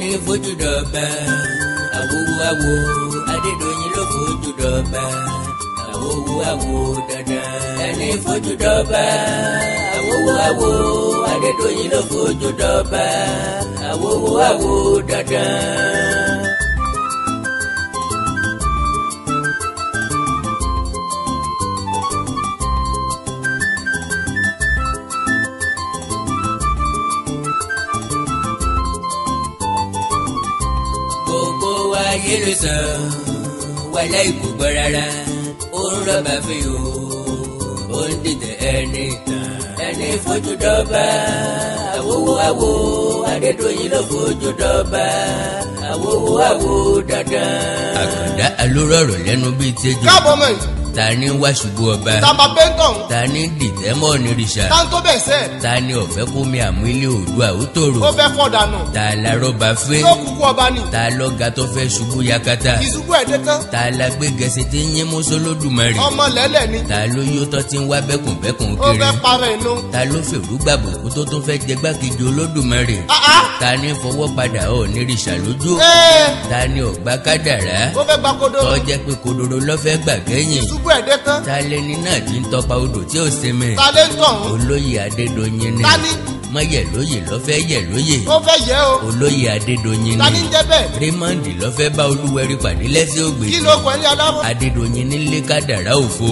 ẹni fojú dọ̀ba àwòwò Adédoyin ló fojú dọ̀ba àwòwò dandan. ẹni fojú dọ̀ba àwòwò Adédoyin ló fojú dọ̀ba àwòwò dandan. ayé ló sàn wàlẹ́ ìkú gbọ́ rárá ó ń rọ́bà fún yòó ó ń dìtẹ̀ ẹni tàn ẹni fojú dọ́ba àwòwò Adédoyin ló fojú dọ́ba àwòwò dandan. Àkàndá alórọ̀rọ̀ lẹ́nu bíi tẹ́jọ́. káàbọ̀ mẹ́rin. ta ni wá ṣubú ọba. tàbá bẹ́ńtọ̀n. ta ni dìtẹ́mọ̀ ní rìṣà. ta ń tó bẹ̀ sẹ́. ta ni ọ̀fẹ́ kó mi àmú ilé Oòduà ó tòrò. ó fẹ́ fọ́ dànù. ta la rọ́bà fẹ́. yóò kúkú ọba ni. ta lọ́ga tó fẹ́ ṣubú yakata. ìṣubú ẹ̀ dé tán. ta la gbé gẹ̀ẹ́sì tí ń yín mú sólódùmarè. ọmọ lẹ́lẹ̀ ni. ta ló yó tọ́ tí ń wá bẹ́kùnbẹ́kùn ó kiri. fẹ́ parẹ́ inú. ta ló fèrú gbàgbọ́ tó tún fẹ́ jẹ gbákejì Olódùmarè. ta ni fọwọ́ padà ọ̀ ní rìṣà lójú. ta ni ọ̀gbá kádàrá. ó fẹ́ gba kodoro. tó jẹ́ pé kodoro ló fẹ́ gbà kẹ́yìn. ìṣubú ẹ̀ dé tán. ta lẹni náà ti ń tọpa odò tí ò sinmi. ta lè ń tàn. Olóyè Adédoyin ni. ta ni. mọ yẹ lóye lọ́fẹ́ yẹ lóye. ó fẹ́ yẹ o. Olóyè Adédoyin ta ni ni. ń jẹ́ bẹ́ẹ̀. Raymond lọ́fẹ́ bá Olúwẹ̀rí pàdé lẹ́sẹ̀ ògbèjì. kí ló kọ ilé aláwọ̀. Adédoyin nílé kádàrá òfo.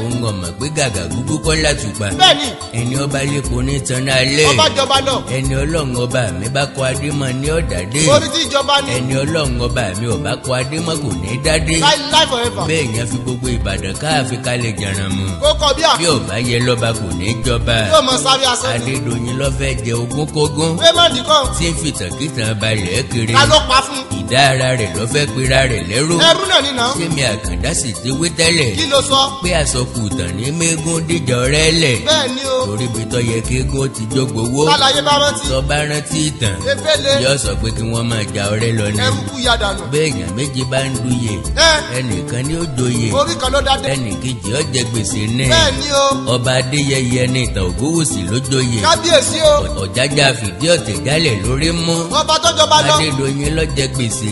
òun ọmọ pé gàgà gúgú kọ́ látùpà. bẹ́ẹ̀ni. ẹni ọba lẹ́kọ̀ọ́ ní tanná alẹ́. ọba jọba náà. ẹni ọlọ́run ọba mi bá kọ adé mọ́ ní ọ̀dàdé. orí tí ìjọba ní. ẹni ọlọ́run ọba mi ò bá kọ adé mọ́ kò ní dádé. láì forever. bẹ́ẹ̀ yẹn fi gbogbo Ìbàdàn káàfin kálẹ̀ jẹran mu. ó kọ bí bí ọba yẹ lọ́ba kò ní jọba. yóò mọ sáré aṣọ. Adédoyin lọ́fẹ́ jẹ ogún kógún. Raymond kan. tí ń fìtàkìtàn balẹ̀ kiri. ta ló pa fún. ìdá ara rẹ̀ lọ́fẹ́ pera rẹ̀ lẹ́rú. ẹrú náà nínà. sẹ́mi Àkàndá sì ti wé tẹ́lẹ̀. kí ló sọ. pé àsọkù tàn ní mẹ́gún díjà ọ̀rẹ́ lẹ̀. bẹ́ẹ̀ ni o. torí bí tọ́ yẹ kí eégún ti jógbówó. kálàyé bá rántí. tọ́ bá rántí ìtàn. efele. yóò sọ pé kí wọ́n máa ja ọ̀rẹ́ lọ ní. ẹrú kú ya dànù. béèyàn méjì bá ń dúye. ẹnìkan ni ó joyè. orí kan ló dá dé. ẹnìkejì ó jẹ gbèsè ní. bẹ́ẹ̀ ni o. ọba Adéyẹyẹ ní Ìtàn Ògúnwùsì ló joyè. kábíyèsí o. Ọ̀jájá fìdí ọ̀tẹ̀ jálẹ̀ lórí mú. ọba tó jọba lọ. Adédoyin ló jẹ gbèsè.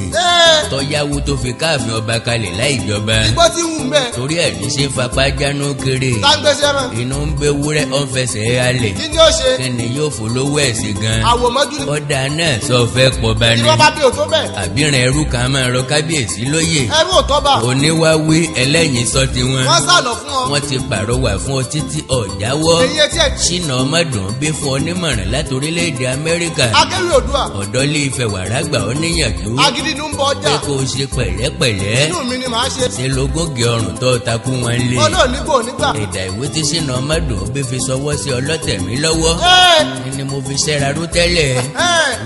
tọ́yáwó tó fi káàfin ọba kalẹ̀ láì jọba. igbó ti wù mẹ́. torí ẹ̀ ní ṣe fapá jánu kéré. táǹgbèsè rán. inú ń bẹ wúrẹ́ ọ̀n fẹsẹ̀ halẹ̀. kí ni ó ṣe. kí ni yóò folówó ẹ̀ sí gan. àwòmọ́jú ni. ọ̀dà náà sọ fẹ́ pọ̀ bá ní. ìwọ bá bí o tó bẹ́ẹ̀. àbíràn ẹrú kan máa rọ kábíyèsí lóyè. ẹrú ò tọ́ bá. oníwáwí ẹlẹ́yin sọ tiwọn. wọ́n sàlọ̀ fún ọ. wọ́n ti pàrọwà fún ọ títí ọ̀jáwọ́. èyí etí ẹ̀. ṣínà ọmọdún bí fún ọ nímọ̀ràn láti orílẹ̀-èdè Amẹ́ríkà. akéwì Oòduà. ọ̀dọ́ lé Ifẹ̀ wàrà gbà ọ́ níyànjú. agídí ló ń bọ ọjà. pé kó o ṣe pẹ̀lẹ́pẹ̀lẹ́. inú mi ni màá ṣe. ṣe lógógì ọrùn tó takú wọn lé. olóònígbò nígbà. ẹ̀dà ìwé tí ṣínà ọmọdún bí fi sọwọ́ sí ọlọ́tẹ̀ mi lọ́wọ́. ni mo fi ṣẹ́ra rú tẹ́lẹ̀.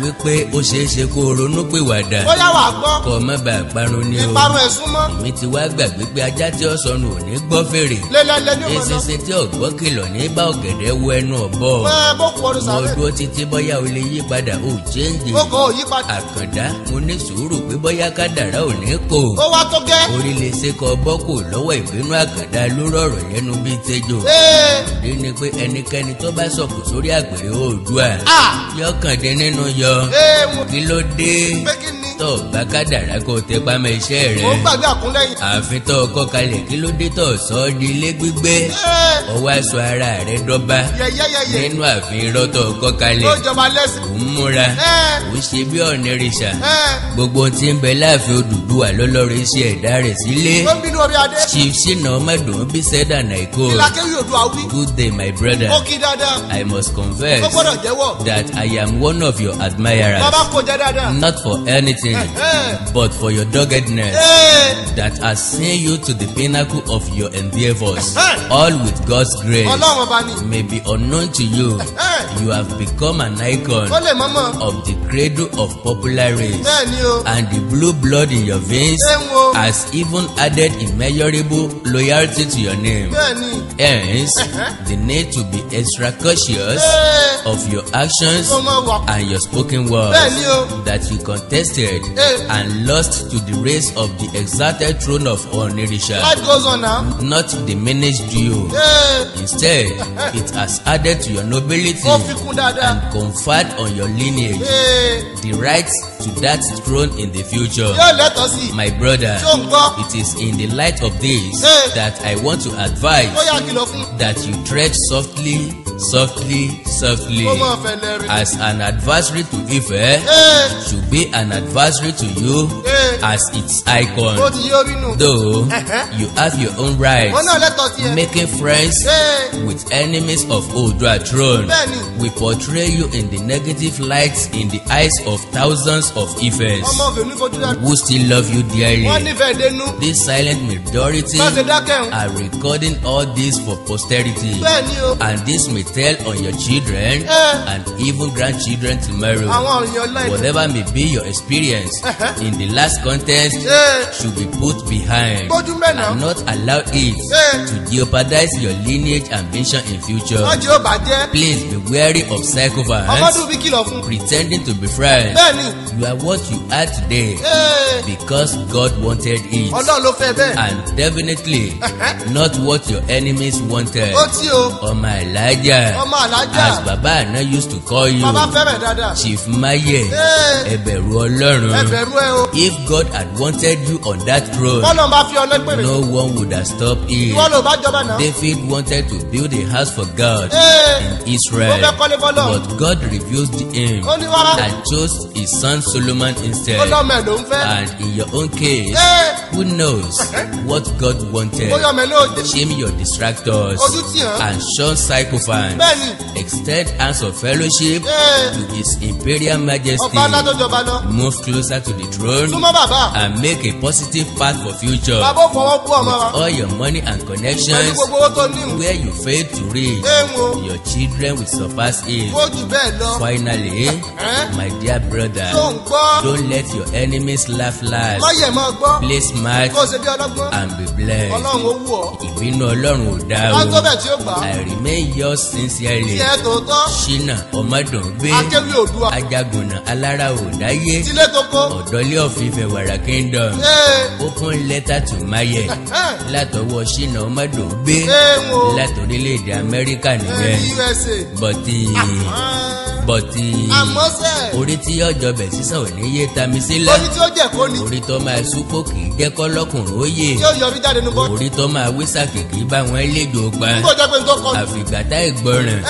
wípé ó ṣeé ṣe kó o ronú pìwàdà. bóyá wàá gbọ́. kọ́ ọ má bàa parun ni o. ìparun ẹ̀ súnmọ́. èmi ti wá gbàgbé pé ajá tí ó sọnù ò ní gbọ́ fèrè. lélẹ́lẹ́ ní ọmọ náà. èsìsì tí ọ̀gbọ́ kìlọ̀ ní bá ọ̀gẹ̀dẹ̀ wọ ẹnu ọ̀bọ. bó kú ọdún mo sáré. dúró títí bóyá o lè yí padà ó chéǹdì. ó kọ́ òyí padà. Àkàndá mo ní sùúrù pé bóyá kádàrá ò ní kó. ó wá tó gẹ́. orí lè ṣe kọ bọ́kù lọ́wọ́ ìbínú Àkàndá ló rọ̀rọ̀ lẹ́nu bíi tẹ́jọ́. ìdí ni pé ẹnikẹ́ni tó bá sọ̀kù sórí àgbèrè Oòduà. yọkàndín nínú yọ. kí ló dé. pé kí ni. tó bá kádàrá kó tẹ pamọ́ iṣẹ́ rẹ̀. ó gbàgbé àkúnlẹ̀yìn. àfi tó kọ́ kalẹ̀ kí ló dé tó sọ ọ́ di ilé gbígbé. ọwọ́ aṣọ ara rẹ̀ dọ́ba. yẹyẹyẹyẹ. nínú ààfin irọ́ tó kọ́ kalẹ̀. ó jọba lẹ́sìn. ò ń múra. ò ń ṣe bí ọ̀nà rìṣà. gbogbo tí ń bẹ láàfin Odùduwà lọ́lọ́rọ̀ iṣẹ́ ẹ̀dá rẹ̀ sílé. ó ń bínú orí adé. Chief Ṣínà Ọmọdún bí sẹ́dà nàìkó. kí lákéwì Oòduà wí. Good day my brother. ó kí dáadáa. I must confess ó gbọ́dọ̀ jẹ́wọ́. that I am one of your admirers. bàbá kò jẹ́ dáadáa. Not for anything, but for your doggedness that has seen you to the pinnacle of your endeavors, all with God's grace. ọlọ́run ọba ni. May be unknown to you, you have become an icon ó lè mọ́mọ́. of the cradle of popular race, bẹ́ẹ̀ ni o. and the blue blood in your veins has even added immeasurable loyalty to your name. bẹ́ẹ̀ ni. Hence, the need to be extra cautious of your actions and your spoken words bẹ́ẹ̀ ni o. that you contested and lost to the race of the exalted throne of Onirisha. life goes on now. Not diminished you. Instead, it has added to your nobility ó fi kún dáadáa. and conferred on your lineage the right to that throne in the future. yóò lẹ́tọ̀ọ́ sí. My brother, tó ń gbọ́. it is in the light of this that I want to advise ó yà kìlọ̀ fún. that you tread softly, softly, softly. ó mọ̀ fẹ̀lẹ̀ rìn. As an adversary to Ife should be an adversary to you as its ó icon. ti yóò rí nù. Though you have your own rights, wọ́n náà lẹ́tọ̀ọ́ sí ẹ. making friends with enemies of Oodua throne Bẹ́ẹ̀ni. will portray you in the negative light in the eyes of thousands of Ifes ọmọ obìnrin fojú dá. who still love you wọ́n dearly. nífẹ̀ẹ́ dénú. This silent majority bá ṣe dákẹ́ ń. are recording all this for posterity, bẹ́ẹ̀ni o. and this may tell on your children and even grandchildren tomorrow. àwọn èèyàn láì. Whatever may be your experience in the last contest should be put behind bójú mẹ́nà. and not allow it to jeopardize your lineage ambition in future. wọ́n jẹ́ ó bàjẹ́. Please be wary of psychopaths ọmọdún fi kìlọ̀ fún. pretending to be friends. bẹ́ẹ̀ni. You are what you are today because God wanted it, ọlọ́run ló fẹ́ bẹ́ẹ̀. and definitely not what your enemies wanted. ó tí o. Ọmọ Elijah, ọmọ alájà. as Baba Ana used to call you, bàbá fẹ́rẹ̀ dáadáa. Chief Maye, ẹ bẹ̀rù Ọlọ́run. ẹ bẹ̀rú ẹ o. If God had wanted you on that throne, bọ́lọ̀ bá fi ọlẹ́pẹ̀rẹ̀. no one would have stopped it. ìwọ ló bá jọba náà. David wanted to build a house for God in ó Israel, fẹ́ kọ́lé fọ́lọ́. but God refused him ó ní wàrà. and chose his son Solomon instead. ó lọ́mọ ẹ̀ ló ń fẹ́. And in your own case, who knows what God wanted? bóyá ọmọ ẹ̀ ló dé. Shame your distractors ojú tì hàn. and shun sycophants. bẹ́ẹ̀ni. Extend hands of fellowship to His Imperial Majesty. ọba ńlá tó jọba lọ. Move closer to the throne súnmọ́ bàbá. and make a positive path for future. bàbá ó fọwọ́ bú ọmọ wa. All your money and pẹ̀lú connections, gbogbo owó tó níhùn. where you fail to reach, éèwọ̀. your children will surpass it. ó jù bẹ́ẹ̀ lọ. Finally, my dear brother, tó ń gbọ́. don't let your enemies laugh last. máyẹ̀ máa gbọ́. Play smart kó o ṣe bí ọlọ́gbọ́n. and be blessed. ọlọ́run ó wù ọ́. Ìbínú Ọlọ́run ò dáa wọ́n tó o. bẹ̀ tí ó gbà á. I remain yours sincerely. tiẹ̀ tòótọ́. Ṣínà Ọmọdúngbé, akéwì òdua. Ajagunna Alára Òdáyé, tílé tó kó. Ọ̀dọ́lé of Ifẹ̀ Wàrà Kingdom. Open letter to Maye látọwọ́ Ṣínà Ọmọdúngbé éèwọ̀. látòrílẹ̀-èdè Amẹ́ríkà nìyẹn. USA. Bọ̀tì àmọ́ sẹ́. orí tí ọjọ́ bẹ̀ sísàn ò ní yé tami sílẹ̀. orí tí ó jẹ́ kó ni. Orí tó máa súpò kì í jẹ́ kọ́lọ́kùnrin ó yè. tí ó yọrí jáde nu bọ́. Orí tó máa wísà kìkì bá wọn léjò pa. nígbà jẹ́ pé n tó kọ́. Àfìgbàtà ìgbọràn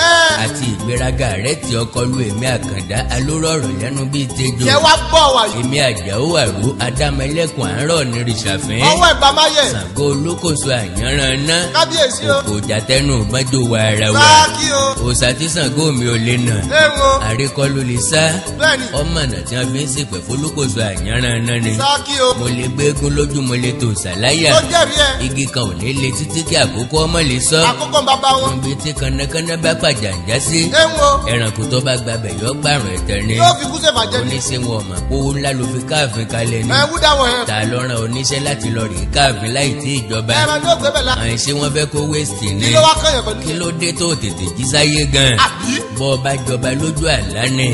àti ìgbéraga rẹ̀ tí ọkọ lu èmi Àkàndá alóró ọ̀rọ̀ lẹ́nu bíi tejò. yẹ wá gbọ́ wà yìí. Èmi Àjàó Àró Adámẹ́lẹ́kùn àárọ̀ ní rìṣàfín. ọwọ́ ẹ̀gbá máyẹ̀. Ṣàngó Olókòso àyànràn ná. kábíyèsí o. Òkò jàtẹ́nu mọ́jọ wàràwà. sáàkì o. Òòṣà tí Ṣàngó mi ò lè nà. éèwọ̀. Àríkọ́ ló lè sá. bẹ́ẹ̀ni. Ọmọ ọ̀nà tí wọ́n fi ń sìnkú f'Olókòso àyànràn náà ni. sáàkì o. Mo lè gbégún lójú mo lè tò sàláyà. tó jẹ́rìí ẹ̀. Igi kan ò ní le títí kí àkókò ọmọ lè sọ. àkókò ń bàbá wọn. Níbi tí kànnàkànnà bá pàjàǹjà sí. éèwọ̀. Ẹranko tó bá gbabẹ̀ yọ gbàrún ẹ̀tẹ̀ ni. yóò fi kú sèfà jẹ́ ni. Oníṣẹ́ wọn mọ̀ pé owó ńlá ló fi káàfin kalẹ̀ ni. ẹ̀ wú dáwọ̀ ẹ̀. Ta ló rán oníṣẹ́ láti lọ rèé káàfin láì tí ìjọba. ẹ̀rọ ni ó gbé bẹ̀ la. Àwọn ìṣe wọn fẹ́ kó wéṣítì ni. kí ló wá kàn yẹn pẹ̀lú. Kí ló dé tó tètè jí sáyé gan? àbí. Bọ́ ọba jọba lójú àlá ni.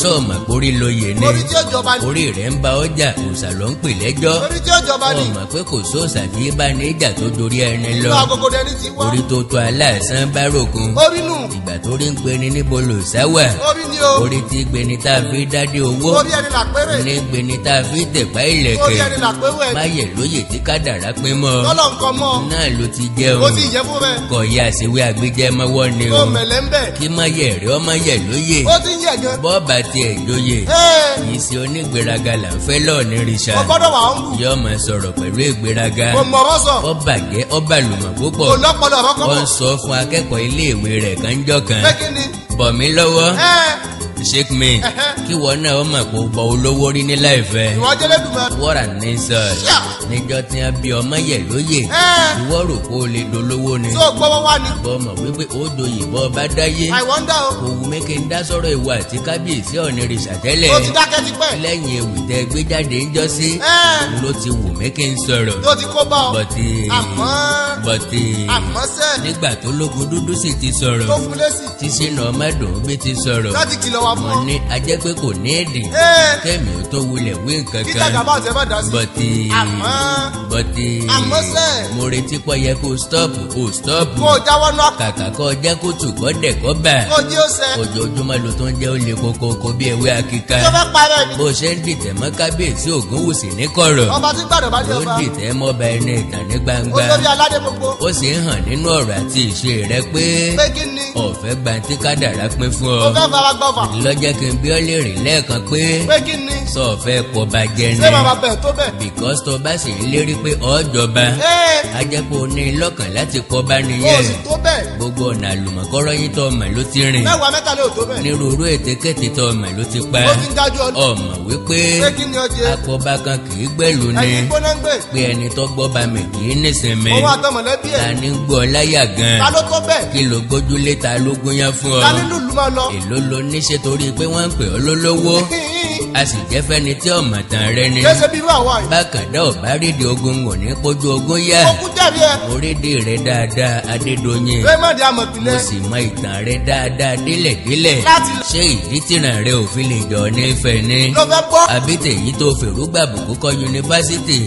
Sọ́ọ̀mọ̀ pórí lóye ni. orí tí ó jọba ni. Orí rẹ̀ ń ba ọjà òòṣà ló ń pè lẹ́jọ́. orí tí ó jọba ni. Ọmọ pé kò sóòṣà tí bá ní ìjà tó dorí ẹni inú lọ. agogo dẹni ti wá. Orí tó tó aláìsàn bá rògùn. orí nù. Ìgbà tó rí ń gbéni níbo lò sáwà. orí ni o. Orí tí gbéni tá a fi dádé owó. orí ẹni là péré. Ní gbéni tá a fi tẹ̀pá orí ìlẹ̀kẹ̀. ẹni là péré ẹ̀. Máyẹ̀ lóye tí kádàrá pín mọ́. lọ́lọ́ nǹkan mọ́. Náà ló ti jẹun. ó ti yẹ fún rẹ̀. Kọ̀ ya àṣewé àgbéjẹ́ mọ́wọ́ ni ó o. mẹ̀lẹ́ ń bẹ̀. Kí máyẹ̀ rẹ̀ ọmọ yẹ̀ lóye. ó ti ń yẹ̀ gan. Bọ́ọ̀bà tiẹ̀ jóye. Kìí ṣe onígbéraga là ń fẹ́ lọ́ọ̀ ní rìṣà. mo gbọ́dọ̀ wà ń bù. Yọ́ mọ̀ sọ̀rọ̀ pẹ̀lú ìgbéraga. mo mọ̀ ọ́ sọ. Ó bàjẹ́ ó bàlùmọ̀ púpọ̀. kò lọ́pọ̀lọ́ ọ̀rọ̀ Wọ́n kọ́kọ́. sọ fún akẹ́kọ̀ọ́ iléèwé rẹ̀ kánjọ́ kan. pé kí ni. Bọ̀ mí lọ́wọ́. ẹ Shake me. Kí wọ́n náà ó mọ̀ pé ó bọ olówó rí ní láìfẹ́. ìwọ jẹ́lẹ́ dùn mọ́. What an insult. Níjọ́ tí wọ́n bí ọmọ yẹ̀ lóye. Ìwọ rò pé o lè dolówó ni. tó gbọ́wọ́ wá ni. Bọ́ mọ̀ wípé ó doyè bọ́ bá dáyé. I wonder o. Òwú mi kí n dá sọ̀rọ̀ ìwà àti kábíyèsí Ọ̀nìrìṣà tẹ́lẹ̀. ó ti dákẹ́ ti pẹ́. Lẹ́yìn ewì tẹ́ gbé jáde ń jọ́ sí. Ló ti wù mí kí n sọ̀rọ̀. tó ti kó bá ọ. Bọ̀tì àmọ́ sẹ́. nígbà tó lógun dúdú sì ti sọ̀rọ̀. tó fún lésì. Tí Ṣínà Ọmọdúngbé ti sọ̀rọ̀. láti kìlọ̀ wá wá fún ọ. wọ́n ní ajẹ́ pé kò ní èdè kẹ́mi ò tó wulẹ̀ wí nǹkan kí kan. jàgà bá ọ̀sẹ̀ bá dá sí. bọ́tì àmọ́ sẹ́. mo retí pọ̀ yẹ kó stop. kó o jáwọ́ náà. kàkà kọ́ jẹ́ kó tù kọ́ dẹ̀ kọ́ bà. kó o jí ó sẹ́. ojoojúmọ́ ló tó ń jẹ́ ó le kókó bí ewé akíká. tó fẹ́ parẹ́ ni. bó ṣe ń dìtẹ̀ mọ́ kábíyèsí Ògúnwùsì ní kọ̀rọ̀. ọba tí gbàdọ̀ bá dé ọba. ó dìtẹ̀ mọ́ba ẹni ìtàn ní gbangba. olórí aládé gbogbo. ó sì ń hàn nínú ọ̀rọ̀ àti ìṣe rẹ̀ pé kí ni. ọ̀fẹ́ gbantí kádàrá pín fún ọ. ó fẹ́ fara gbọ́fà. lọ́jọ́ kí n bí ọ lè rìn lẹ́ẹ̀kan pé kí ni. sọ ọ̀fẹ́ pọ̀ bàjẹ́ ni. ṣé bàbá bẹ̀ tó bẹ̀. because tó bá sì ń lérí pé ọ̀jọba. a jẹ́ pé o ní lọ́kàn láti kọ́ bá ó nìyẹn. sì tó bẹ̀. gbogbo ọ̀nà àlùmọ̀kọ́rọ́ yín tó ọmọ ló ti rìn. mẹ́wàá mẹ́ta ló tó bẹ̀. nírúurú ètekéte tó ọmọ ló ti pa. ó ti ń dájú ọdún. ọmọ wípé kí ni ọjẹ́. akọba kan kì í gbẹ̀lú ni. ẹ̀yin gbóná ń gbé. pé ẹni tó gbọ́ bá mi kì í nísinmi. òun àtọmọ̀lẹ́bí ẹ̀. ta ni gbọ́ láyà gan. ta ló tó bẹ̀. kí ló gbójúlé ta ló gúnyán fún ọ. ta nínú ìlú máa lọ. èló lo níṣẹ́ torí pé wọ́n ń pè ọ́ lólówó. a sì jẹ́ fẹ́ni tí ọmọ tán rẹ ni. kése bí irú àwa yìí. bákàdá ọ̀bá rédíò ogun wò ní pójú ogun yá. okun jẹ̀bi ẹ. orídìí rẹ dáadáa Adédoyin. raymond mo amọ̀pìlẹ̀. sì mọ ìtàn rẹ dáadáa délẹ̀délẹ̀. láti. ṣé ìdí tìràn rẹ ò fi lè jọ ní ìfẹ́ ni. ló fẹ́ gbọ́. àbí tèyí tó fèrúgbà bùkúkọ yunifásitì.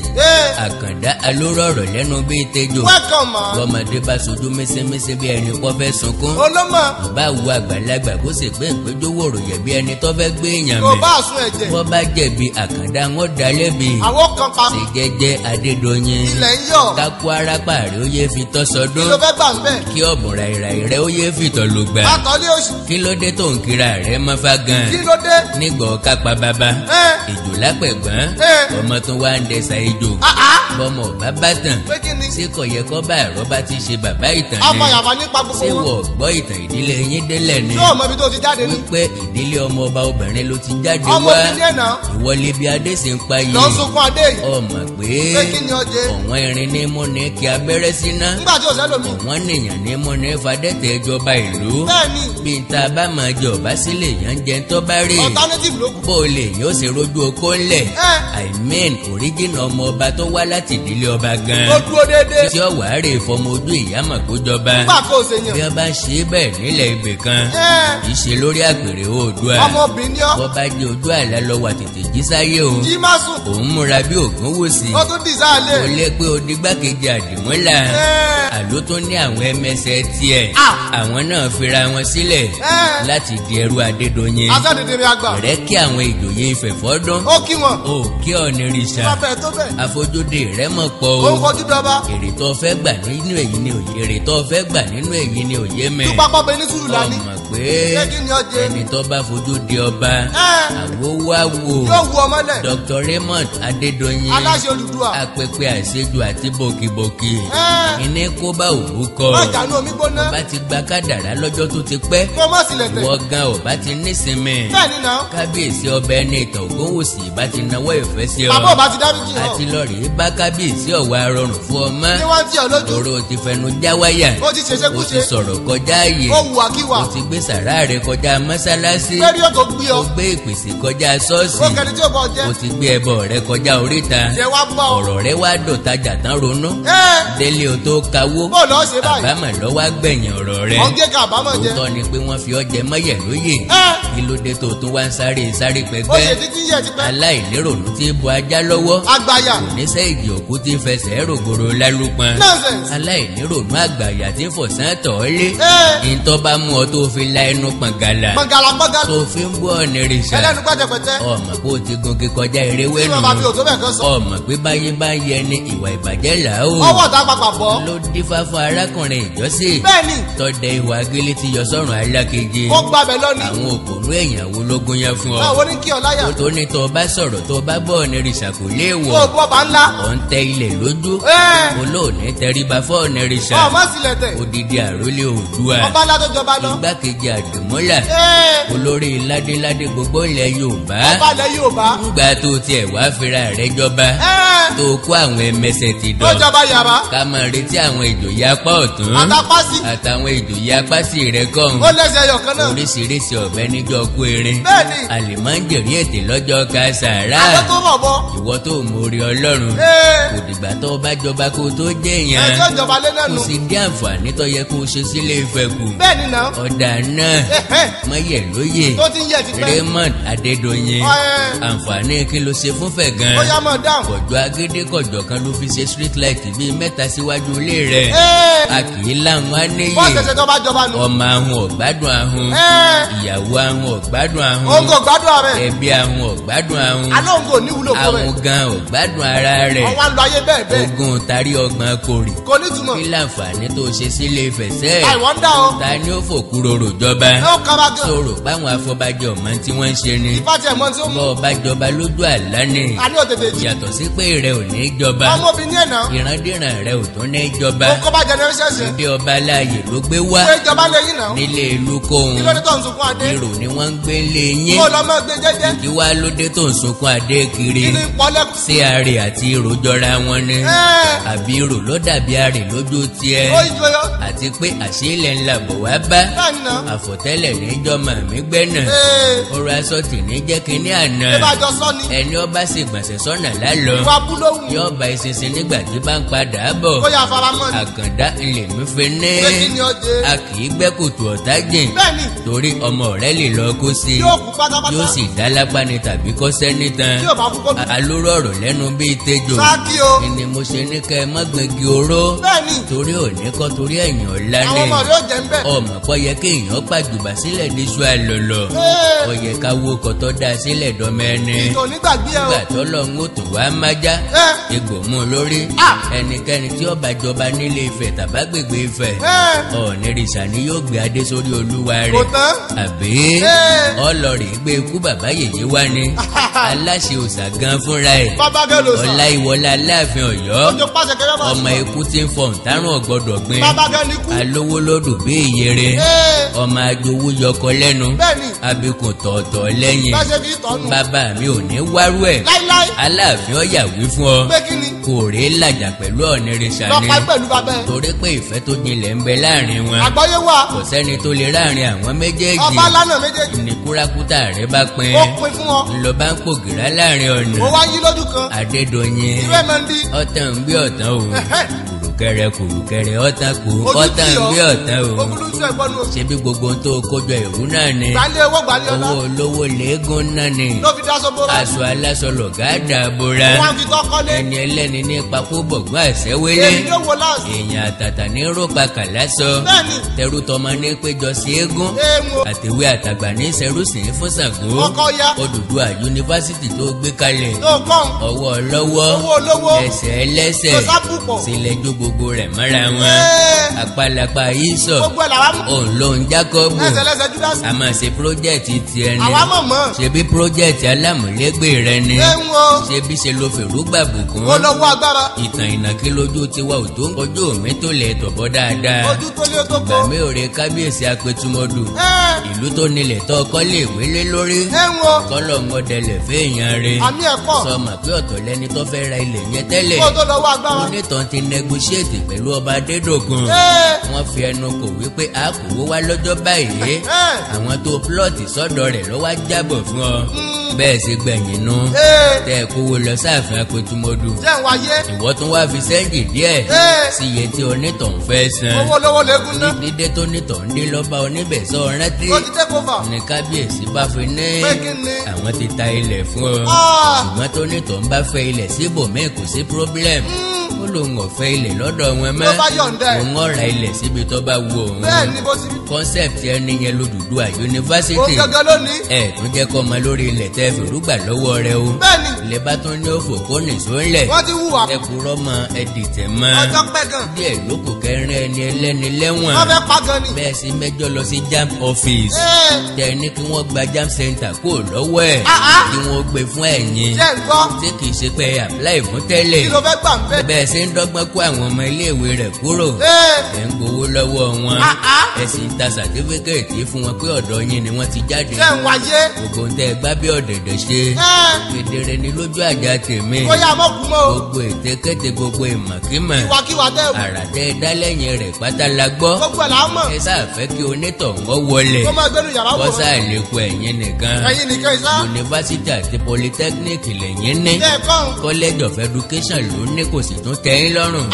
Àkàndá alórọ̀rọ̀ lẹ́nu bíi tẹjọ. welcome ma. bọ́mọdé bá sojú mísímísí bí ẹni pọ́ fẹ́ sunkún. olómọ. bá wo àgbàlagbà kó sì pé ìpéjọ wòrò yẹ bí ẹni tó fẹ́ gbé èèyàn kò mi. bá àsun ẹ̀jẹ̀. wọ́n bá jẹ̀bi Àkàndá wọn dá lẹ́bi. àwọn kan pa. ṣe jẹ́jẹ́ Adédoyin. ilẹ̀ ń yọ̀. kákó arápá rẹ̀ ó yé fi tọ́ sọdún. kí ló fẹ́ gbà ń bẹ̀. kí ọ̀bùn ràìràì rẹ̀ ó yé fìtọ̀ ló gbà. àtọ́lé oṣù. kí ló dé tó ń kira rẹ̀ mọ́fá gan. kí ló dé. nígbà kápá bàbá. ìjò lápẹ̀gbọ́n. ọmọ tó wá ń dẹsà ijó. bọ́mọ bàbá tàn. pé kí ni. ṣé kò yẹ kó bá ẹ̀rọ bá ti ṣe bàbá ìtàn ni. ọmọ yàrá nípa gbogbo ṣé wọn. wọ́n gbọ́ ìtàn ìdílé yín délẹ̀ ni. yóò mọ ibi tó ti jáde ní. wípé ìdílé ọmọ ọba obìnrin ló ti jáde ọmọ wá. mi ní ẹ̀nà. ìwọlé bí adé sì ń pa yìí. lọ sunkún adé yìí. ọmọ pé pé kí ni ọjẹ́. ọ̀wọ́n irin ní mú ní kí abẹ́rẹ́ síná. nígbà tí o sẹ́ lómi. ọ̀wọ́n nìyàn ní mú ní fadẹ́tẹ̀ ìjọba ìlú. bẹ́ẹ̀ni. bí n ta bá máa jẹ ọba sílẹ̀ yẹn jẹ tó bá rí. alternative ló kù. bó o lè yóò ṣe rojú oko ńlẹ̀. I mean original ọmọ ọba tó wá láti ìdílé ọba gan. ó dúró déédéé. tí ọwọ́ àárẹ̀ ìfọmọ ojú ìyámọ̀ kó jọba. nígbà kó o ṣe yàn. bí wọ́n bá ṣe é bẹ́ẹ̀ nílẹ̀ ibì kan. kì í ṣe lórí àpèrè Oòduà. ọmọbìnrin yọ. bọ́ bá jẹ́ ojú àlá lọ wà tètè jí sáyé o. jí má sùn. òun múra bí Ògúnwùsì. ó tún dì sáàlẹ̀. kò lè pé odi gbákejì àdìmúlà. àló tó ní àwọn ẹmẹsẹ tiẹ̀. àwọn náà fira wọn sílẹ̀. láti di ẹrú Adédoyin. asádìdìrín àgbà. ọ̀rẹ́ kí àwọn ìjòyè Ifẹ̀ fọ́dún. ó kí wọn. ó kí Ọ̀nìrìṣà. bá bẹ́ẹ̀ tó bẹ́ẹ̀. àfojúdi rẹ̀ mọ̀ pọ̀ ó ń o. kọjú dọba. èrè tó fẹ́ gbà nínú èyí ni òye. èrè tó fẹ́ gbà nínú èyí ni òye mẹ́. tó pápá bẹ ní sùúrù lání. ọmọ pé pé kí ni ọjẹ́. ẹni tó bá fojú di ọba. àwo wá wò. yóò wu ọmọlẹ̀. Dr. Raymond Adédoyin. aláṣẹ Odùduwà. apẹpẹ àṣejù àti bòkìbòkì. ìní kó bá òwú kọ. ọjà ní omi gbóná. ọba ti gba kádàrá lọ́jọ́ tó ti pẹ́. kó má sílẹ̀ tẹ̀. wọ́n gan ọba ti nísinmi. bẹ́ẹ̀ ni náà. kábíyèsí ọba ẹni ìtàn Ògúnwùsì ìbá ti nawọ́ ìfẹ́ sí ọ. bàbá ọba ti dáríjì hàn. àti lọ́ọ̀rì bá kábíyèsí ọ̀wá rọrùn fún ọmọ. ní wọ́n ti ọ̀ lójú. tòrò ti fẹnu já wáyà. ó ti ṣeṣe ó kúṣe. ti sọ̀rọ̀ kọjá ààyè. ó wù àkíwà. ó ti gbé sàrá rẹ̀ kọjá mọ́sálásí. lórí òtò gbé ọ. ó gbé ìpèsè kọjá ṣọ́ọ̀ṣì. ó kẹni tí ó bọ̀ jẹ́. ó ti gbé ẹbọ rẹ̀ kọjá oríta. jẹ wá bọ̀. ọ̀rọ̀ rẹ̀ wá dọ̀tajà tán ronú. délé o tó kawó. bó lọ́ọ́ ṣe báyìí. àbámọ̀ lọ́wọ́ gbẹ̀yìn ọ̀rọ̀ rẹ̀. ọ̀gẹ́ ká àbámọ̀ jẹ. òótọ́ ni pé wọ́n fi ọ́ jẹ mọ́yẹ̀ lóye. kí ló dé tó tún wá ń sáré ó ṣe pẹ́gbẹ́. títí yẹ ti pẹ́. aláìlérònú tí bu ajá lọ́wọ́. àgbàyà. oníṣẹ́ ìdí òkú tí fẹsẹ̀ rògbòrò lálùpọn. nonsense. aláìlérònú àgbàyà tí fọ̀sán tọ̀ ọ́ lé. ìtọ́ bá mú ọ tó fi la ẹnu pọ̀ngàlà. pọ̀ngàlà pọ̀ngàlà. tó fi ń bọ́ Ọ̀nìrìṣà. ẹlẹ́nu pẹ́tẹpẹ́tẹ́. ọmọ kó o ti gungi kọjá eré tí wẹ́nu. wọ́n bá fi òtó bẹ̀ kan sọ. ọmọ pé báyé bá yẹ ni ìwà ìbàjẹ́ là ó. ọwọ́ ta papà bọ́. ló dífá fún arákùnrin ìjọ́sí. bẹ́ẹ̀ni. tọ́dẹ ìwà gélé ti yọ sọ́run alákeje. ó gbàbẹ̀ lọ́ni. àwọn òpònú èèyàn wo ló gún yẹn fún ọ. báwo ni kí ọ láyà. tó ní tó bá sọ̀rọ̀ tó bá bọ́ Ọ̀nìrìṣà kò léèwọ̀. ó bọ́ bá ńlá. ọ̀ ń tẹ ilẹ̀ lójú. olóòní tẹríba fún Ọ̀nìrìṣà. ọmọ sílẹ̀ tẹ̀. odidi àrólé Oòduà. ọba ńlá tó jọba lọ. igbákejì àdìmúlà. olórí ládéládé gbogbo ilẹ̀ Yorùbá. ọba ilẹ̀ Yorùbá. ńgbà tó tiẹ̀ wá fira rẹ̀ jọba. tó kó àwọn ẹmẹsẹ̀ ti tó dọ̀. jọba yàrá. ká máa retí àwọn ìjòyè apá ọ̀tún. àtàpásì. àtàwọn ìjòyè apá sí rẹ̀ kàn. ó lẹ́sẹ̀ ẹyọ kan náà. oríṣiríṣi ọ̀bẹ níjọ́ kú erin. bẹ́ẹ̀ni. àlìmọ́ǹjẹ̀rí ètè lọ́jọ́ ká sàárà. àjọ tó rọ̀ bọ́. ìwọ tó mórí Ọlọ́run. kò dìgbà tó bá jọba kó tó jẹ́ èèyàn. ẹjọ́ ìjọba lé náà kò nù. sì dé àǹfààní tó yẹ kó o ṣe sílé Ifẹ̀ kù. bẹ́ẹ̀ni náà. ọ̀dà náà mọ́yẹ̀ lóye tó ti ń yẹ ti pẹ́. Raymond Adédoyin àǹfààní kí ló ṣe fún fẹ̀ gan. ó yá mọ̀ dáhùn. kọjọ agédé kọjọ kan ló fi ṣe street light bíi mẹ́ta síwájú ilé rẹ̀. a kì í láwọn anéyè. bọ́ọ̀sì ṣẹ̀ṣẹ̀ tó bá jọba nù. ọmọ ahun ọ̀gbádùn ahun. ìyàwó ahun ọ̀gbádùn ahun. òun kò gbádùn rẹ̀. ẹbí ahun ọ̀gbádùn ahun. alẹ́ òun kò níwúlò fún rẹ̀. ahun gan ọ̀gbádùn ara rẹ̀. ọwọ́ ń lọ ayé bẹ́ẹ̀ bẹ́ẹ̀. ogun tari ọgbọ̀n kórì. kò ní túmọ̀. kí láǹfààní tó ṣe sílé Ifẹ̀. àìwọ́n dá o. ta ni ó fòkúròrò jọba. ó kaba gan. sọ̀rọ̀ báwọn afọbajẹ ọmọ tí wọ́n ń ṣe ni. ìfàtí ẹ̀mọ́ tí ó mú. bọ́ọ̀ bá jọba lójú àlá ni. a ní òtètè jì. yàtọ̀ sí pé rẹ ò ní jọba. ọmọbìnrin ẹ̀ náà. ìrandíran rẹ ò tún ní jọba. ó kọ́ bá generation ṣe. ilé ọba láàyè ló gbé wá. ṣé ìjọba lè yín náà. nílé ìlú kóhun. kí ló dé tó ń sunkún adé. irò ni wọ́n ń gbé lé yín. kó lọ mọ́ gbé jẹ́jẹ́. kí wá ló dé tó ń sunkún adé kiri. kí ni pọ́lẹ́kù. sí àrè àti irò jọra wọn ni. àbí irò ló dàbí àrè lójú tiẹ̀. ó yọ yọ. àti pé àṣìlẹ̀ ńlá bọ̀ wá bá. báyìí náà. àfọ̀tẹ́lẹ̀ níjọ́ màmí gbẹ́nà. ọrọ̀ aṣọ tì ní jẹ́ kínní àná. ẹ bá jọ sọ ni. ẹni ọba sì gbọ̀nsẹ̀ sọ́nà lálọ́. ìwà búlóhùn. yóò bá ìsinsin nígbà tí bá ń padà bọ̀. ó yà faramọ́ ni. àkàndá ilé mi fi ní. pé kí ni ó jẹ. a kì í gbẹ́ kòtò ọ̀tá jìn. bẹ́ẹ̀ni. torí ọmọ rẹ̀ lè lọ kó sí. yóò kú pátápátá. yóò sì dá lápá ni tàbí kọ́ sẹ́ni tán. tí ò bá kú kó dùn. alóró ọ̀rọ̀ lẹ́nu bíi tejò. sáàkì o. ni mo ṣe ní kẹ́ ẹ má gbẹ̀gì oró. bẹ́ẹ̀ni. torí òní kọ́ torí ẹ̀yìn ọ̀la ni. àwọn ọmọ rẹ̀ ó jẹ́ ń bẹ̀. ọmọ kọ́ yẹ kéèyàn pàjùbà sílẹ̀ díṣu àlọ́lọ́. ó yẹ ká wo kọ́tọ́ dá sílẹ̀ dọ́mẹ́ni. ìtò nígbàgbé ẹ o. nígbà tọ́lọ́ ń tò wá májá. egbò mú lórí. ẹnikẹ́ni tí ó bá jọba nílé Ifẹ̀ tàbágbègbè Ifẹ̀. ọ̀nìrìṣà ni yóò gbé adé sórí olúwa rẹ̀. kò tán. àbí ọlọ́rìí gbé ikú bàbá yèyé wá ni. aláṣẹ òòṣà gan fúnra ẹ̀. bàbá gẹ́ ló sọ. ọlá ìwọlá aláàfin Ọ̀yọ́. ó jọ pàṣẹ kẹrẹ máa sọ. ọmọ ikú tí ń fọhùn tárùn ọ̀gbọ́dọ̀ gbin. bàbá gẹ́ ní kú. alówó lódò bí ìyèrè. ọmọ ajowó yọkọ lẹ́nu. bẹ́ẹ̀ni. abikùn tọ̀ọ̀tọ̀ lẹ́yìn. bá ṣe fi tọ́nu. bàbá mi ò ní wárú ẹ̀. láíláí. aláàfin Ọ̀yà wí fún ọ. pé kí ni. kò rí làjà pẹ̀lú ọ̀nìrìṣà ni. lọ́pàá pẹ̀lú bàbá ẹ̀. torí pé ìfẹ́ tó jinlẹ̀ ń bẹ láàrin wọn. àgbọ́yé wà. kò sẹ́ni tó lè ráàrin àwọn méjèèjì. ọba lánàá méjèèjì. ní kúrakúta rẹ bá pín. ó pin fún ọ. ńlọ bá ń pògìrá láàrin ọ̀nà. ó wá yí lójú kan. Adédoyin. ìwé máa ń di. ọ̀tàn ń bí ọ̀tàn o. kùrùkẹrẹ ọ̀tàn kù. ọ̀tàn ń bí ọ̀tàn o. ogúnlùsọ ẹ̀gbọ́n nù. ṣé bí gbogbo ohun tó kójọ ìrú náà ni. gbalẹ̀ owó gbalẹ̀ ọlá. owó olówó léegun náà ni. ló fi dáṣọ bóra. aṣọ aláṣọ lọ̀gá dàbora. wọ́n fi tọ́ kọ́lé. ẹni ẹlẹ́ni ní papò bọ̀gbọ́n àṣẹwélé. èmi yóò wọ láàṣì. èèyàn àtàtà ní rọ́pà kàlásọ. bẹ́ẹ̀ni. tẹrú tọmọ ní péjọ sí eégún. èèmù. àtẹ̀wé àtàgbà ní sẹ́rùsìn fún Ṣàngó. ọkọ ya. Odùduwà yunifásitì tó gbé kalẹ̀. tó kàn. ọwọ́ lọ́wọ́. owó olówó. ẹsẹ̀ ẹlẹ́sẹ̀. tó sábùpọ̀. sílẹ̀jú gbogbo rẹ̀ mọ́ra wọn. àpàlàpà yìí sọ. gbogbo ẹ̀ làwa mọ̀. òun ló ń Jákọ́bù. ẹsẹ̀ lẹ́sẹ̀ Júdásì. a máa ṣe pírójẹ́ẹ̀tì tiẹ̀ ni. àwa mọ̀ mọ́. ṣebí pírójẹ́ẹ̀tì alámúlégbè rẹ ni. ẹ̀hún o. ṣebí ṣe lo fèrúgbà bùkún. ó lọ́wọ́ agbára. ìtàn ìnàkí lójú tiwa ò tó ń kojú mi tó lè tọ̀bọ̀ dáadáa. ojú tó lé tó kọ. gbàmí òre kábíyèsí apẹtumọdù. ìlú tó nílẹ̀ tó kọ́lé ìwé lé lórí. ẹ̀hún o. kọ́lọ̀ ń gọdẹlẹ̀ fẹ́ẹ̀yàn rẹ̀. àmì ẹ̀kọ́. sọmọ pé ọ̀tọ̀ lẹni tó fẹ́ ra ilẹ̀ yẹn tẹ́lẹ̀. kó tó lọ́wọ́ agbára. onítàn ti negotiate pẹ̀lú ọba Adédògún. wọ́n fi ẹnu kò wípé a kò wó wá lọ́jọ́ báyìí. àwọn tó plọ́ọ̀tì sọ́dọ̀ rẹ̀ ló wá jábọ̀ fún ọ. bẹ́ẹ̀ sì gbẹ̀yìn nú. tẹ́ ẹ kówó lọ sáàfin apẹtumọdù. jẹ́ ń wáyé. ìwọ tún wá fi sẹ́ńjì díẹ̀. sí iye tí onítàn fẹ́ san. owó lọ́wọ́ lẹ́gùn náà. dídé tó nítàn dé lọ́ba oníbẹ̀ sọ rántí. ó ti take over. ní kábíyèsí bá fi ní. pé kí ni. àwọn ti ta ilẹ̀ fún ọ. ṣùgbọ́n tó nítàn bá fẹ́ ilẹ̀ síbòmíì kò sí problem. ó lóun ọ̀fẹ́ ilẹ̀ lọ́dọ̀ wọn mọ́. ló bá yọ̀ǹda ẹ̀. òun ọ̀ra ilẹ̀ síbi tó bá wù òun. bẹ́ẹ̀ ni bó ti. concept ẹni yẹn l'Odùduwà yunifásitì. ó gẹ́gẹ́ lónìí. ẹ tún jẹ́ kọ́ ọmọ lórí ilẹ̀ tẹ́ fèrúgbà lọ́wọ́ rẹ o. bẹ́ẹ̀ni. ilẹ̀ bá tún ní òfò kó nìṣó ńlẹ̀. wọ́n ti hùwà. ẹ kúrọ́ mọ ẹ dìtẹ̀ mọ́. ọjọ́ pẹ́ gan. díẹ̀ ló kù kẹrin ẹni ẹlẹ́ni lẹ́wọ̀n. wọ́n fẹ́ pa gan ni. bẹ́ẹ̀ sì mẹ́jọ lọ sí JAMB office. tẹ ní kí wọ́n gba JAMB center kó lọ́wọ́ ẹ̀. kí wọ́n gbé fún ẹ̀yin. jẹ́ ń gbọ́. tí kì í ṣe pé apply fún tẹ́lẹ̀. kí ló fẹ́ gbà ń bẹ́. bẹ́ẹ̀ sì ń dọ́gbọ́n kó àwọn ọmọ iléèwé rẹ̀ kúrò. ẹ̀ ń gbowó lọ́wọ́ wọn. ẹ sì ń ta sàtífíkẹ̀tì fún wọn pé ọ̀dọ̀ yín ni wọ́n ti jáde. jẹ́ ń wáyé. gbogbo ń tẹ́ ẹ gbá bí ọ̀dẹ̀dẹ̀ ṣe. kedere ni lójú àjà tèmi. bóyá mọ́kù mọ́ o. gbogbo ètekéte gbogbo ìmọ̀kímọ̀. ìwàkiwà tẹ́ o. àrà tẹ́ ẹ dá lẹ́yìn rẹ̀ pátá la gbọ́. gbogbo ẹ̀ là á mọ̀. ẹ sáà fẹ́ kí onítọ̀hún wọlé. kó máa gbẹ́nu yàrá wò. bọ́sà àlékún ẹ̀yin nìkan. ẹ̀yin nìkan ìsá. yunifásitì àti polytechnic lẹ́yìn ní. bẹ́ẹ̀ kọ́. college of education ló ní kò sì tún tẹ́yìn lọ́rùn.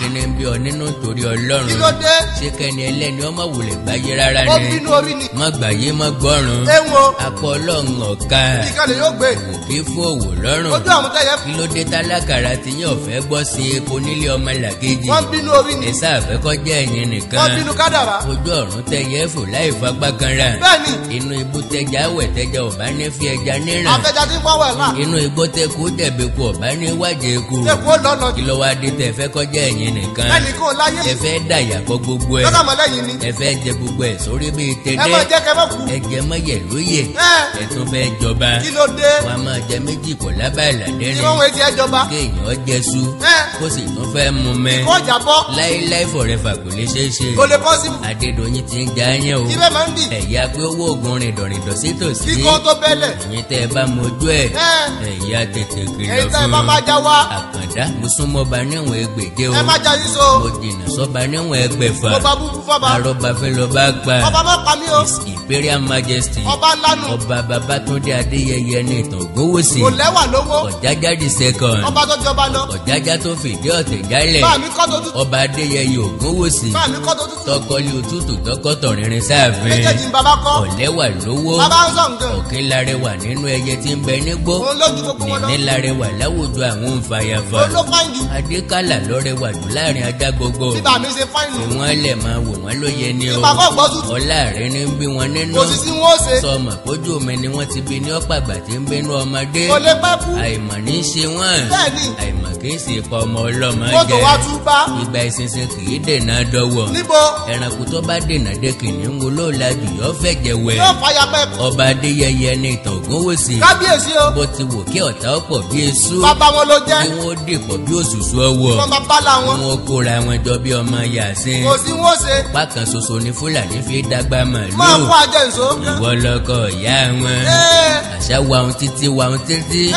kí ni bí ọ nínú torí Ọlọ́run. kí ló dé. ṣé kẹ́ni ẹlẹ́ni ọmọ wulẹ̀ gbáyé rárá ó ni bínú orí ni. má gbàyé má gbọ́rùn Ewo. apọ ọlọ́run ọ̀ka Ìkànnì yóò gbé. òkè fún òwò lọ́rùn Ojú àmútẹ́yẹ. kí ló dé tálákàrà tí yín ọ̀fẹ́ gbọ́ sí epo nílé ọmọ làkejì Wọ́n bínú orí ni. ẹ̀sà àfẹ́kọ́jẹ́ ẹ̀yìn Wọ́n nìkan bínú kádàrá. ojú ọ̀run tẹ̀yẹ fò láì fagbá kanra Bẹ́ẹ̀ni, inú ibú tẹja wẹ̀ tẹja ọ̀bá ní fi ẹja níràn afẹ́jà tí ń fọwọ́ ẹ̀ là. inú igbó tẹkù dẹ̀bẹ̀kù ọ̀bá ní wájẹ eku Èkó lọ́nà. kí ló wá dé tẹ fẹ́ kọjá ẹ̀yìn nìkan Ẹnì kan láyé. ẹ fẹ́ dàyà kọ gbogbo ẹ̀ Lọ́kà mọ́lẹ́yìn ni. ẹ fẹ́ jẹ gbogbo ẹ̀ sórí bíi Ẹ tẹ́lẹ̀ máa jẹ́ kẹ́ mọ́ kú. ẹ̀jẹ̀ mọ́yẹ̀ lóye Ẹ ẹ̀tún fẹ́ jọba kí ló dé? wọn a máa jẹ méjì kò lábà ìlàdé ni Ìwọ̀n wo etí ẹ jọba? kéèyàn jẹsu Ẹ kó sì tún fẹ́ mú mẹ́ kó jà bọ́. láíláí forever kò lè ṣeé ṣe Kò lè pọ́sibú. Adédoyin ti ń já yẹn o Ibẹ̀ máa ń dì. ẹ̀yà pé owó oògùn rìndọ̀rìndọ̀ sí tòsí Kíkọ́ tó bẹ́lẹ̀. ẹ̀yin tẹ́ ẹ bá mojú ẹ̀ Ẹ ẹ̀yà tètè kìlọ̀ ẹ̀yin tẹ́ ẹ fún bá máa já wá. Àkàndá mo súnmọ́ba níwọ̀n ẹgbẹ̀je o Ẹ má já yín so. mo jìnnà sọ́ba níwọ̀n ẹgbẹ̀fà Mo bá búburú fọ́ba. arọ́ba fẹ́ lọ bá pa Ọba má pa mí o. His Imperial Majesty Ọba lánù. ọba Babátúndé Adéyẹyẹ ní ìtàn Ògúnwùsì Kò lẹ́wà lówó. Ọ̀jájá the second Ọba tó jọba lọ. Ọ̀jájá tó fìdí ọ̀tẹ̀ jálẹ̀ Bá mi kọ́ tó tútù. ọba Adéyẹyẹ Ògúnwùsì Bá mi kọ́ tó tútù. tọkọlé òtútù tọkọtọ̀ rinrin sáàfin Méjèèjì ń bàbá kọ́. ọ̀lẹ́wà lówó Bàbá ń sọ̀ nǹkan. ọ̀kín lárẹwà nínú ẹyẹ tí ń bẹ nígbó Òun lójú gbogbo wọn lọ. nìní lárẹwà láwùjọ àwọn òǹfàyàfà Òun ló fáìndì. Adékálà lọ́rẹwà jù láàrin ajá gbogbo Bí bá mi ṣe fáìndì. ìwọ̀n lẹ̀ máa wò wọ́n lóye ni o Bàbá ọ̀gbọ́n tútù. ọlá rẹ̀ ní ń bí wọn nínú Kò sì sí wọ́n ṣe. sọmọ kójú omi ni wọ́n ti bí ní ọ̀pàgbà tí ń bínú ọmọdé Kò lè pẹ́ kú. àìmọ̀ ní í ṣe wọ́n Bẹ́ẹ̀ni. àìmọ̀ kì í sì pa ọmọ ọlọ́mọ Mọ́tò wa jẹ tún bá. ìgbà ìsinsin kì í dènà dọ́wọ́ Níbo? ẹranko tó bá dènà dé kìnìún wo ló lajù yọ fẹ̀jẹ̀ wẹ̀ Yóò fàyà pẹ́ kú. ọba Adéyẹyẹ ní ìtàn Ògúnwùsì Kábíyèsí o. bó ti wò kí ọ̀tá ọ̀pọ̀ bí eṣú Bàbá wọn ló jẹ́. kí wọ́n dìpọ̀ bí òṣùṣù ọwọ́ Wọ́n máa bá làwọn. kí wọ́n kóra wọn jọ bí ọmọ Yàsín Kò sí wọ́n ṣe. pákan ṣoṣo ni Fúlàní fi dàgbà Máa màlúù kó ajẹ́ ìṣó. ìwọ lọkọ ìyá wọn Ẹ àṣà wàhùn títí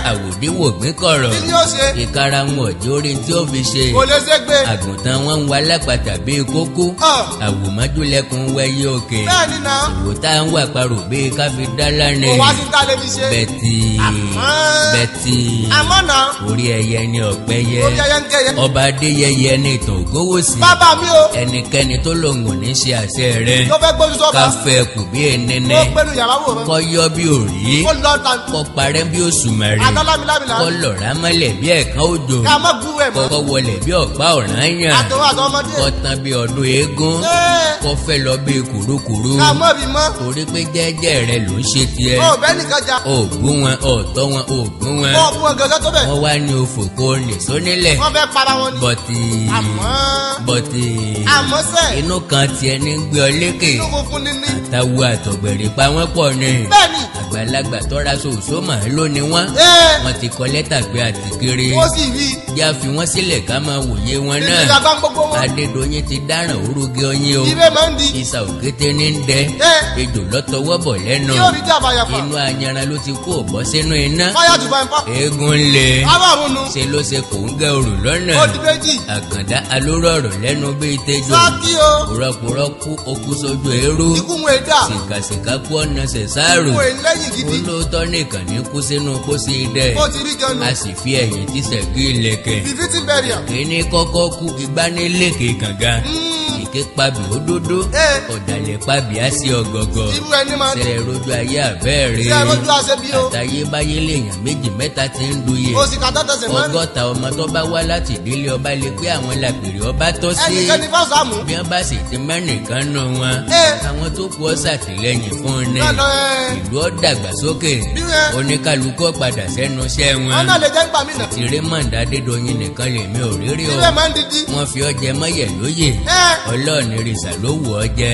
àwòdì wògbín kọ̀rọ̀ kí ni ó ṣe? ìkara wọn ọ̀jọ́ orí tí ó fi ṣe Kò lè ṣe gbé. àgùntàn wọn ń wa lápàtà bíi kókó àwòmájúlẹ̀kùn wẹ̀yẹ òkè Bẹ́ẹ̀ni náà. ìwò tá à ń wà parò bíi káfí dálá ni Kò wá sí tá a lè fi ṣe. bẹ́tì bẹ́tì Àmọ́ náà. orí ẹyẹ ni ọ̀pẹ yẹ Ó yẹyẹ ń kẹyẹ. ọba Adéyẹyẹ ní ìtàn Ògúnwùsì Bàbá mi o. ẹnikẹ́ni tó lòun ò ní ṣe àṣẹ rẹ̀ Ló fẹ́ gbójú sọ́ba. káfẹ́ kù bí Ó ẹnẹ́nẹ́ gbẹ́nu yàrá wò rán. kọ́ yọ bí òrí Ó lọ tàn. kọ́ parẹ́ bí òṣùmàrè Adọ́lámilámìlá. kọ́ lọ̀rá mọ́lẹ̀ bí ẹ̀kan òjò Ká má gún ẹ̀ mọ́. kọ́ wọlẹ̀ bí ọ̀pá ọ̀ràn yàn Àtọwọ́ àtọmọdé. kọ́ tán bí ọdún eégún Ẹ kọ́ fẹ́ lọ bí kùrukùru ká mọ́ bí mọ́. torí pé jẹ́jẹ́ rẹ ló ń ṣe tiẹ̀ Ó bẹ́ẹ̀ nìkan jà. ògún wọn ọ̀tọ́ wọn ògún wọn Ó bú wọn gẹ́gẹ́ tó bẹ̀. wọ́n wá ní òfò kó lè sónílẹ̀ Wọ́n fẹ́ para wọn ni. bọ̀tì bọ̀tì Àmọ́ sẹ́. inú kan tiẹ̀ ní gbé ọ lékè Inú funfun níní. àtàwọn àtọ̀gbẹ̀rẹ̀ pa wọ́n pọ̀ ní Bẹ́ẹ̀ni. àgbàlagbà tọ́ra ṣoṣo màá lónìí wọn Ẹ wọ́n ti kọ lẹ́tà pé àti kiri ó sì rí. yá fi wọ́n sílẹ̀ ká máa wòye wọn náà Ìdílé àgbà gbogbo wọn. Adédoyin ti dáràn orúgẹ oyin o Ìrẹ́ máa ń di. ìsà òkété ní ń dẹ Ẹ ejò lọ́tọwọ́ bọ̀ lẹ́nu yóò rí jàmbá yàfà. inú ayanran ló ti kó bọ́ sínú iná Fáyà jù bá ń pa. eégún lé Àwọn àrùn nu. ṣe ló ṣe kò ń gẹ òrù lọ́nà Ó di méjì. Àkàndá alórọ̀rọ̀ lẹ́nu bíi tẹ́jọ́ Sáàkì o. pùrọ̀pùrọ̀ kú okú sójú eérú Ikú wọn èdà. sìkàsìkà kú ọ̀nà ṣẹ̀ṣáàrò Wọn èlẹ́yìn gidi. olóòótọ́ nìkan ní kú sínú pósí dẹ̀ Ó ti rí jọnu. a sì fi ẹ̀yìn tí sẹ̀gí ilẹ̀kẹ̀ Fìfí ti bẹ̀rẹ̀. kíní kọ́kọ́ kú igbá nílékè kànga ìké pabì ó dúdú Ẹ. ọ̀dàlẹ̀ pabì á sí ọ̀gọ̀gọ̀ Irú ẹni máa ń ṣe rojú ayé àbẹ́ẹ̀rẹ́ ṣe lójú àṣẹ bí o. àtayébáyé lèèyàn méjì mẹ́ta ti ń duye Ó sì kàtà tẹsẹ̀ mọ́rin. ọgọ́ta ọmọ tó bá wá láti ìdílé ọba lè pé àwọn làpèrè ọba tọ́ sí Ẹnikẹ́ni fọ́sàmù. bí wọ́n bá sì ti mẹ́nìkan nù wọn Ẹ. àwọn tó kù ọ́ ṣàtìlẹ́yìn fún un ní Lọ́dọ̀ ẹ. ìlú ọ̀dàgbàsókè Bí ẹ. oníkálukú padà sẹ́nu iṣẹ́ wọn Àwọn náà lè jẹ́ nípa mí nà. ti Raymond Adédoyin nìkan lèmi ò rírí o Ìrẹ́ máa ń didi. wọ́n fi ọjẹ mọ́yẹ̀ lóye Ẹ. ọlọ́ọ̀ni rìsà ló wù ọ́ jẹ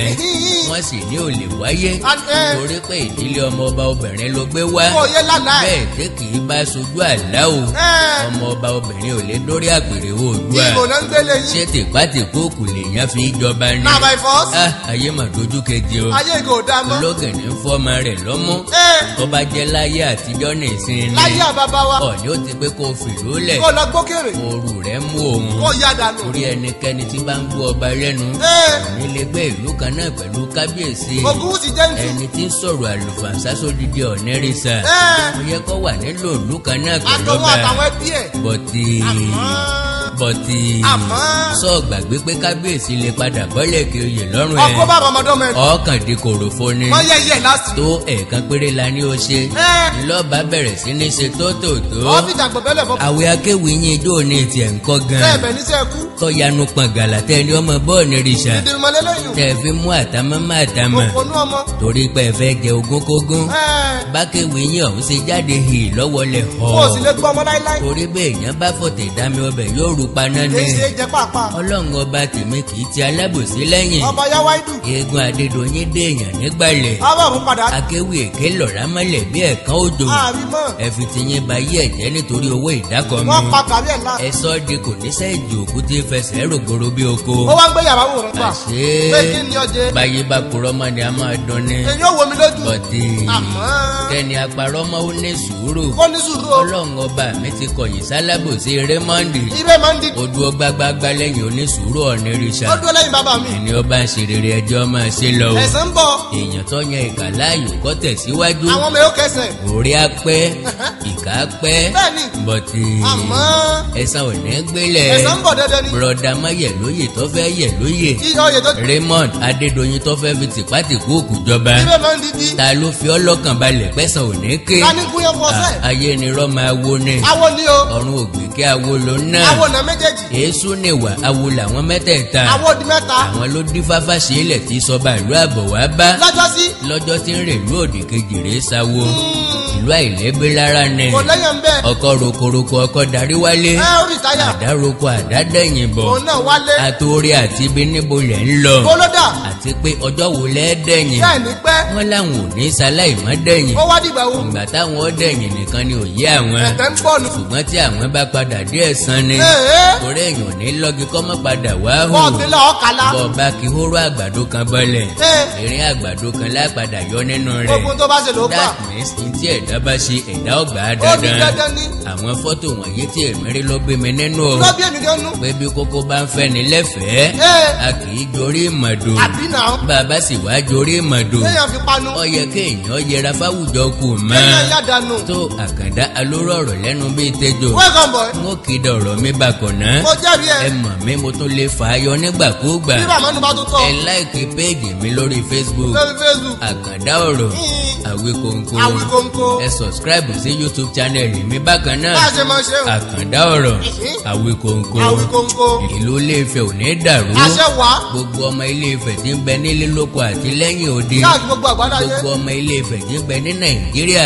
wọ́n sì ní ò lè wáyé Ẹ. torí pé ìdílé ọmọ ọba obìnrin ló gbé wá Kò yẹ lánàá ẹ̀. bẹ́ẹ̀ tí kì í bá sojú àlá o Ẹ. ọmọ ọba obìnrin ò lè dórí àpèrè Oòduà Ìbò náà ń gbélé ṣé yín. tìpátìkóòkù lèèyàn fi jọba ní. Náà by force. Ah, ayé mà dojú kejì o Ayé ìgò dá mọ́. ológìní ń fọmọ rẹ̀ lọ́mú Ẹ. tó bá jẹ́ láyé àtijọ́ nìsín ni Láyé àbábá wa. ọ̀ní ó ti pé kó fìlú lẹ̀ Kó lọ gbókèrè. ooru rẹ̀ mú òun Kó yá dànù. torí ẹnikẹ́ni tí bá ń gbọ́ ọba lẹ́nu Ẹ. nílé gbé ìlú kan náà pẹ̀lú kábíyèsí Ògún ti jẹ́ ntú. ẹni tí ń sọ̀rọ̀ àlùfàǹsá sódìdí ọ̀nẹ́rìsà Ẹ. ó yẹ kó wà nílò ìlú kan náà pẹ̀lú Àtọwọ́ ọba àtàwọn ẹbí ẹ̀. bọ̀tì Àmọ́. bọ̀tì sọ gbàgbé pé kábíyèsí lè padà bọ́lẹ̀ kí oyè lọ́rùn ẹ̀. ọkọ bá ọmọdé mẹ́rin. ọkàn di kòròfo ni. wọ́n yẹ láti. tó ẹ̀ẹ̀kan péré la ní o ṣe. ńlọ́ba bẹ̀rẹ̀ sí ní ṣe tótòtó. ọ́fíìsì àgbẹ̀bẹ́lẹ̀ fọ́. àwẹ̀ akéwì yín ijó ní tiẹ̀ ń kọ́ gan. bẹ́ẹ̀ bẹ́ẹ̀ ní sẹ́ẹ̀kú. kọ́ yanu pọ̀n gàlà tẹ́ ni ọmọ bọ́ọ̀nì rìṣà. ìdìrúmọ̀lẹ́lẹ́yìn. tẹ́ fi mú àtàmọ́ torí pé ẹ fẹ́ jẹ ogún kógún. bákéwì yín ọ̀hún ṣe jáde hì lọ́wọ́lẹ̀ họ. kó o sì lè gbọ́ ọmọ láíláí. torí bẹ́ẹ̀ èèyàn bá fọ̀tẹ̀ dámi ọbẹ̀ yóò rú paná ni. kì í ṣe jẹ pàápàá. ọlọ́run ọba tèmi kì í ti alábòsí lẹ́yìn. ọba yáwá ìdù. eégún adédọ̀yìn déèyàn nígbàlẹ̀. ọba òun padà. akéwì èké lọ̀rá mọ́lẹ̀ bí ẹ̀kan òjò. ẹ fi ti yín ba yí ẹ̀jẹ̀ nítorí owó ìdákọ̀ mi. wọ́n pa kàrí ẹ̀ náà. ẹ sọ di kò ní sẹ́ ìjò òkú tí fẹsẹ̀ rògbòrò bí oko. ó wá ń gbé yàrá wò rẹ̀ pa. àṣé pé kí ni ọjẹ́. báyé bá purọ́ mọ́ ni a máa dán ni. èyí ò wo mi lójú. bọ̀dé kẹ́ni aparọ́ mọ́ ó ní sùúrù. kó ní sùúrù o. ọlọ́run ọba mi ti kọ̀yìn sálábòsí Rẹ́mọ́ndì. Rẹ́mọ́ndì. ó dúró gbágbágbá lẹ́yìn onísùúrù ọ̀nìrìṣà. ó dúró lẹ́yìn bàbá mi. ẹni ọba ń ṣe rere ẹjọ́ máa ṣe lọ. ẹ̀san ń bọ̀. èèyàn tó yan ìkà láàyò kọ́ tẹ̀síwájú. àwọn ọmọ yóò kẹsẹ̀. orí apẹ́ ìkà apẹ́. bẹ́ẹ̀ni. bọ̀tì ẹ̀san ò ní gbélẹ̀. ẹ̀san ń bọ̀ dandan ni. bùrọ̀dá má yẹ̀ lóye tó fẹ́ yẹ̀ lóye. Raymond Adédoyin tó fẹ́ fi tìpátìkú òkú jọba. ta ló fi ọlọ́kàn balẹ̀ pẹ́sàn ò ní ké. ká ní kúyẹ́ fọ́sẹ̀. ayé ni rọ́ máa wo ni. awo ni o. ọ̀run ògbé kí awo ló ná. awo na méjèèjì. èésú ni wà awo làwọn mẹ́tẹ̀ẹ̀ta. awo di mẹ́ta. àwọn ló dín fáfá sí ilẹ̀ tí sọba ìlú àbọ̀ wá bá. lọ́jọ́ tí ń rè lú òdì kejì rèé sáwó. ìlú àìlẹ́gbẹ́ lára ni. kò lẹ́yìn ń bẹ́ẹ̀. ọkọ rokoroko ọkọ darí wálé. ó rí táyà. àdá roko àdá dẹ̀yìn bọ̀. òun náà wálé. àtòrí àti ibi níbo lẹ̀ ń lọ. bólódà. àti pé ọjọ́ wo lẹ́ dẹ̀yìn. bẹ́ẹ̀ ni pẹ́. wọ́n láwọn ò ní sáláì mọ́ dẹ̀yìn. ó wá dìgbà wo. ìgbà táwọn ó dẹ̀yìn nìkan ni òye àwọn. ẹ̀tẹ̀ ń pọ̀ nù. ṣùgbọ́n tí àwọn bá padà dé ẹ̀san ni. torí èèyàn ní lọ́gì kọ́ mọ́ padà wá hù. bọ́ọ̀tì lọ ọ̀kàlà. bọ́ọ̀bá kí hóró àgbàdo kan bọ́lẹ̀. ìrìn àgbàdo kan lápadà yọ nínú rẹ̀. ogun tó bá ṣe ló gbà. that means tí ẹ̀dá bá ṣe ẹ̀dá ọgbà dandan. àwọn fọ́tò wọ̀nyí tí èmírí ló gbé mi nínú o. ló bí èmi gan nú. pé bí kókó bá ń fẹ́ ni lẹ́fẹ̀ẹ́. a kì í jorí ìmọ̀dò. àbí náà. bàbá sì wá jorí ìmọ̀dò. kéèyàn fi panu. ó yẹ kéèyàn yẹra fáwùjọ kù mọ́. kéèyàn yá dànù. tó àkàndá alóró ọ̀rọ̀ lẹ́nu bíi tẹ́jọ́. welcome boy. mo kéde ọ̀rọ̀ mi bákan náà. mo jẹ́rìí ẹ. ẹ mọ̀ mi mo tún lè fà á yọ nígbàkúùgbà. bí bàmánú bá tún tọ̀. ẹ láìkí péèjì mi lórí Facebook. àkàndá ọ̀rọ̀ Àwíkóńkó. ẹ subscribe sí YouTube channel mi bákan náà. bá a ṣe máa ṣe o. àkàndá ọ̀rọ̀ Àwíkóńkó. ìlú Ilé-Ifẹ̀ ò ní dàrú. àṣẹ wá. gbogbo ọmọ Ilé-Ifẹ̀ tí ń bẹ nílé lóko àti lẹ́yìn òde. káàkiri gbogbo àgbáláyé. gbogbo ọmọ Ilé-Ifẹ̀ tí ń bẹ ní Nàìjíríà.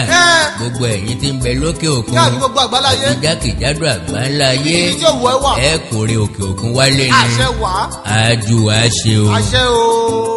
gbogbo ẹ̀yin tí ń bẹ lókè òkun. káàkiri gbogbo àgbáláyé. àti jákèjádò àgbáńláyé. ibi tí òwò ẹ wà. ẹ kórè òkè òkun wálé ni. àṣẹ wá. àjù àṣẹ o. àṣẹ o.